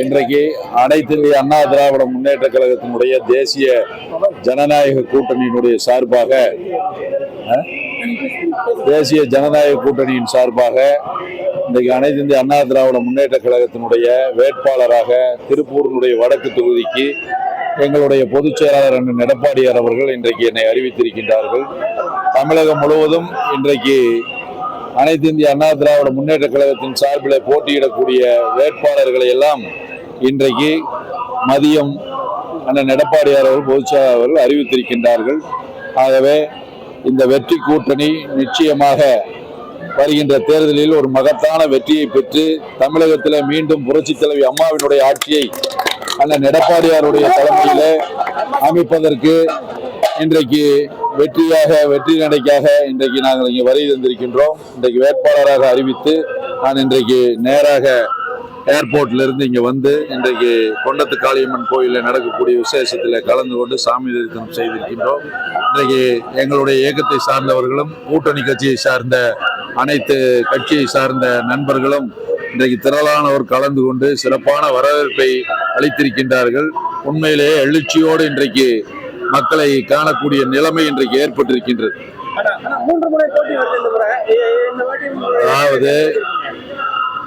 இன்றைக்கு அனைத்து இந்திய அண்ணா திராவிட முன்னேற்ற கழகத்தினுடைய தேசிய ஜனநாயக கூட்டணியினுடைய சார்பாக இன்றைக்கு அனைத்து இந்திய அண்ணா திராவிட முன்னேற்ற கழகத்தினுடைய வேட்பாளராக திருப்பூரினுடைய வடக்கு தொகுதிக்கு எங்களுடைய பொதுச் செயலாளர் அண்ணன் எடப்பாடியார் அவர்கள் இன்றைக்கு என்னை அறிவித்திருக்கின்றார்கள். தமிழகம் முழுவதும் இன்றைக்கு அனைத்து இந்திய அண்ணா திராவிட முன்னேற்ற கழகத்தின் சார்பில் போட்டியிடக்கூடிய வேட்பாளர்களை எல்லாம் இன்றைக்கு மதியம் அண்ணன் எடப்பாடியார் அவர்கள் பொதுச் செயலாளர் அவர்கள் அறிவித்திருக்கின்றார்கள். ஆகவே இந்த வெற்றி கூட்டணி நிச்சயமாக வருகின்ற தேர்தலில் ஒரு மகத்தான வெற்றியை பெற்று தமிழகத்தில் மீண்டும் புரட்சித் தலைவி அம்மாவினுடைய ஆட்சியை அண்ணன் எடப்பாடியாருடைய தலைமையில அமைப்பதற்கு இன்றைக்கு வெற்றி நடைக்காக இன்றைக்கு நாங்கள் இங்கே வருகை தந்திருக்கின்றோம். இன்றைக்கு வேட்பாளராக அறிவித்து நான் இன்றைக்கு நேராக ஏர்போர்ட்ல இருந்து இங்க வந்து இன்றைக்கு கொண்டத்து காளியம்மன் கோயிலில் நடக்கக்கூடிய விசேஷத்தில் கலந்து கொண்டு சாமி தரிசனம் செய்திருக்கின்றோம். இன்றைக்கு எங்களுடைய இயக்கத்தை சார்ந்தவர்களும் கூட்டணி கட்சியை சார்ந்த அனைத்து கட்சியை சார்ந்த நண்பர்களும் இன்றைக்கு திரளானவர் கலந்து கொண்டு சிறப்பான வரவேற்பை அளித்திருக்கின்றார்கள். உண்மையிலேயே எழுச்சியோடு இன்றைக்கு மக்களை காணக்கூடிய நிலைமை இன்றைக்கு ஏற்பட்டிருக்கின்றது. அதாவது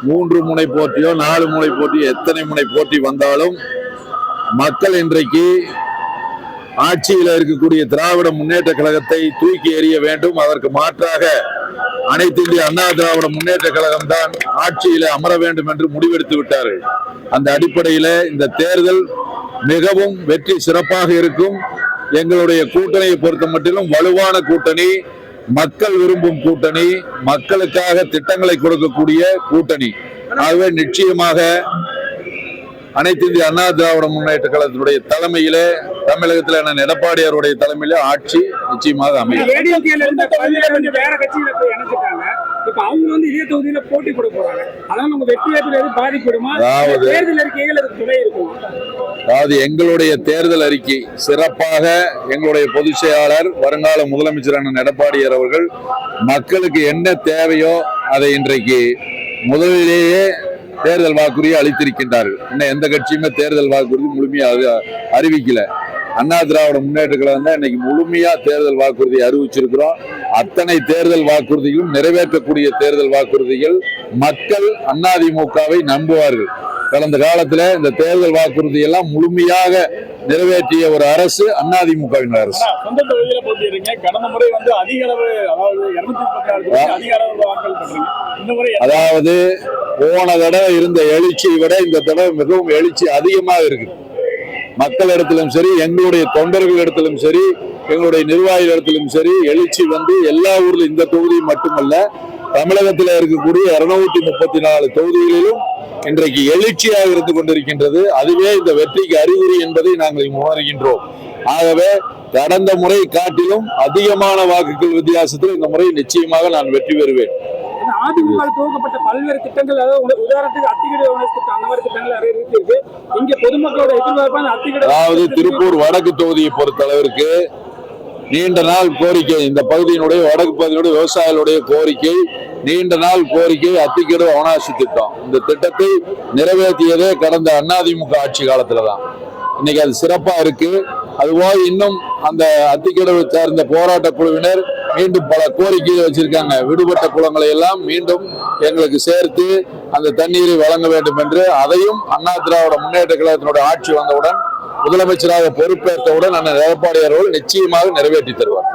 3 முனை போட்டியோ 4 முனை போட்டியோ எத்தனை முனை போட்டி வந்தாலும் மக்கள் இன்றைக்கு ஆட்சியில் இருக்கக்கூடிய திராவிட முன்னேற்ற கழகத்தை தூக்கி எறிய வேண்டும். அதற்கு மாற்றாக அனைத்து இந்திய அண்ணா திராவிட முன்னேற்ற கழகம் தான் ஆட்சியில அமர வேண்டும் என்று முடிவெடுத்து விட்டார்கள். அந்த அடிப்படையில இந்த தேர்தல் மிகவும் வெற்றி சிறப்பாக இருக்கும். எங்களுடைய கூட்டணியை பொறுத்த மட்டிலும் வலுவான கூட்டணி, மக்கள் விரும்பும் கூட்டணி, மக்களுக்காக திட்டங்களை கொடுக்கக்கூடிய கூட்டணி. ஆகவே நிச்சயமாக அனைத்து இந்திய அண்ணா திராவிட முன்னேற்ற கழகத்தினுடைய தலைமையிலே தமிழகத்தில் அண்ணன் எடப்பாடியாருடைய தலைமையிலே ஆட்சி நிச்சயமாக அமையும். அதாவது எங்களுடைய தேர்தல் அறிக்கை சிறப்பாக எங்களுடைய பொதுச் செயலாளர் வருங்கால முதலமைச்சர் அண்ணன் எடப்பாடியார் அவர்கள் மக்களுக்கு என்ன தேவையோ அதை இன்றைக்கு முதலிலேயே தேர்தல் வாக்குறுதியை அளித்திருக்கின்றார்கள். இன்னும் எந்த கட்சியுமே தேர்தல் வாக்குறுதி முழுமையாக அறிவிக்கல. அண்ணா திராவிட முன்னேற்ற கழகம் தான் இன்னைக்கு முழுமையா தேர்தல் வாக்குறுதியை அறிவிச்சிருக்கிறோம். அத்தனை தேர்தல் வாக்குறுதிகளும் நிறைவேற்றக்கூடிய தேர்தல் வாக்குறுதிகள். மக்கள் அதிமுகவை நம்புவார்கள். கடந்த காலத்துல இந்த தேர்தல் வாக்குறுதி எல்லாம் முழுமையாக நிறைவேற்றிய ஒரு அரசு அதிமுகவின் அரசு. அதாவது போன தடவை இருந்த எழுச்சியை விட இந்த தடவை மிகவும் எழுச்சி அதிகமாக இருக்கு. மக்களிடத்திலும் சரி, எங்களுடைய தொண்டர்கள் இடத்திலும் சரி, எங்களுடைய நிர்வாகிகள் இடத்திலும் சரி எழுச்சி வந்து எல்லா ஊர்ல இந்த தொகுதி மட்டுமல்ல தமிழகத்தில் இருக்கக்கூடிய 234 தொகுதிகளிலும் இன்றைக்கு எழுச்சியாக இருந்து கொண்டிருக்கின்றது. அதுவே இந்த வெற்றிக்கு அறிகுறி என்பதை நாங்கள் உணர்கின்றோம். ஆகவே கடந்த முறை காட்டிலும் அதிகமான வாக்குகள் வித்தியாசத்தில் இந்த முறை நிச்சயமாக நான் வெற்றி பெறுவேன். அதிமுக துவக்கப்பட்ட பல்வேறு திட்டங்கள், உதாரணத்துக்கு அத்திக்கடை திட்டம், அந்த மாதிரி திட்டங்கள் இருக்கு. இங்க பொதுமக்களோட எதிர்பார்ப்பான அத்திக்கடை, அதாவது திருப்பூர் வடக்கு தொகுதியை பொறுத்தளவிற்கு நீண்ட நாள் கோரிக்கை, இந்த பகுதியினுடைய வடக்கு பகுதியினுடைய விவசாயிகளுடைய கோரிக்கை, நீண்ட நாள் கோரிக்கை அத்திக்கடை அவனாசி திட்டம். இந்த திட்டத்தை நிறைவேற்றியதே கடந்த அதிமுக ஆட்சி காலத்துலதான். இன்னைக்கு அது சிறப்பா இருக்கு. அதுபோல இன்னும் அந்த அத்திக்கடவை சார்ந்த போராட்ட குழுவினர் மீண்டும் பல கோரிக்கைகள் வச்சிருக்காங்க. விடுபட்ட குளங்களை எல்லாம் மீண்டும் எங்களுக்கு சேர்த்து அந்த தண்ணீரை வழங்க வேண்டும் என்று, அதையும் அண்ணா திராவிட முன்னேற்ற கழகத்தினுடைய ஆட்சி வந்தவுடன் முதலமைச்சராக பொறுப்பேற்றவுடன் அண்ணன் எடப்பாடியார் அவர்கள் நிச்சயமாக நிறைவேற்றி தருவார்.